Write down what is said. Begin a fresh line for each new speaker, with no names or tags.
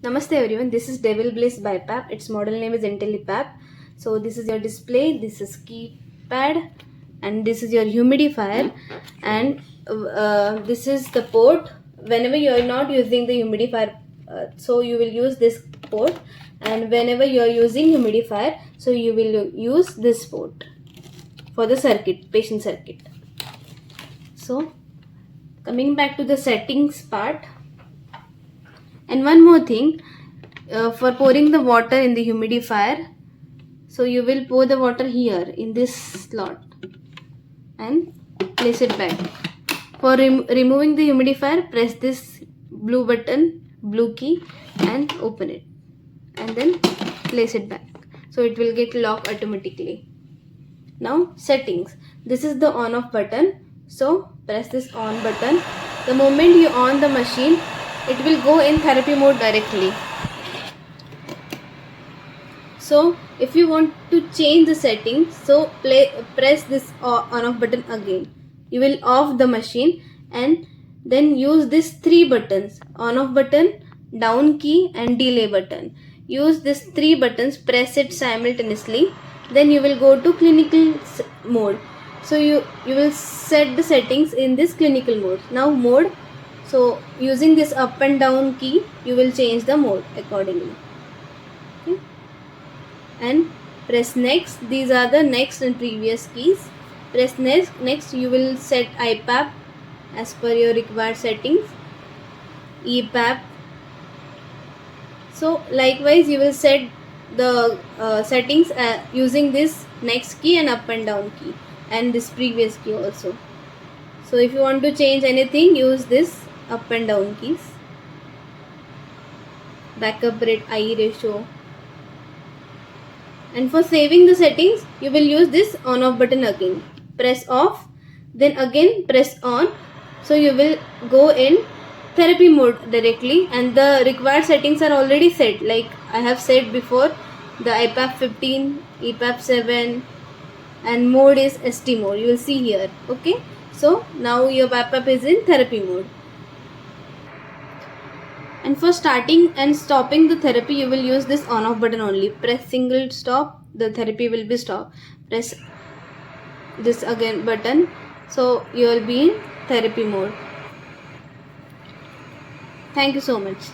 Namaste everyone, this is Bipap. Its model name is EPAP. So this is your display, this is keypad, and this is your humidifier, and this is the port. Whenever you are not using the humidifier, so you will use this port, and whenever you are using humidifier, so you will use this port for the circuit, patient circuit. So coming back to the settings part. And one more thing, for pouring the water in the humidifier, so you will pour the water here in this slot and place it back. For removing the humidifier, press this blue button, blue key, and open it, and then place it back. So it will get locked automatically. Now settings. This is the on off button. So press this on button. The moment you on the machine, it will go in therapy mode directly. So if you want to change the settings, so press this on off button again. You will off the machine and then use these three buttons: on off button, down key, and delay button. Use these three buttons, press it simultaneously. Then you will go to clinical mode. So you will set the settings in this clinical mode. Now mode. So using this up and down key, you will change the mode accordingly. Okay. And press next. These are the next and previous keys. Press next. You will set IPAP as per your required settings. EPAP. So likewise, you will set the settings using this next key and up and down key, and this previous key also. So if you want to change anything, use this up and down keys. Backup rate, I ratio. And for saving the settings, you will use this on off button again. Press off, then again press on. So you will go in therapy mode directly, and the required settings are already set. Like I have said before, the IPAP 15, EPAP 7, and mode is ST mode. You will see here. Okay. So now your BiPAP is in therapy mode. And for starting and stopping the therapy, you will use this on off button only. Press single stop, the therapy will be stopped. Press this again button, so you will be in therapy mode. Thank you so much.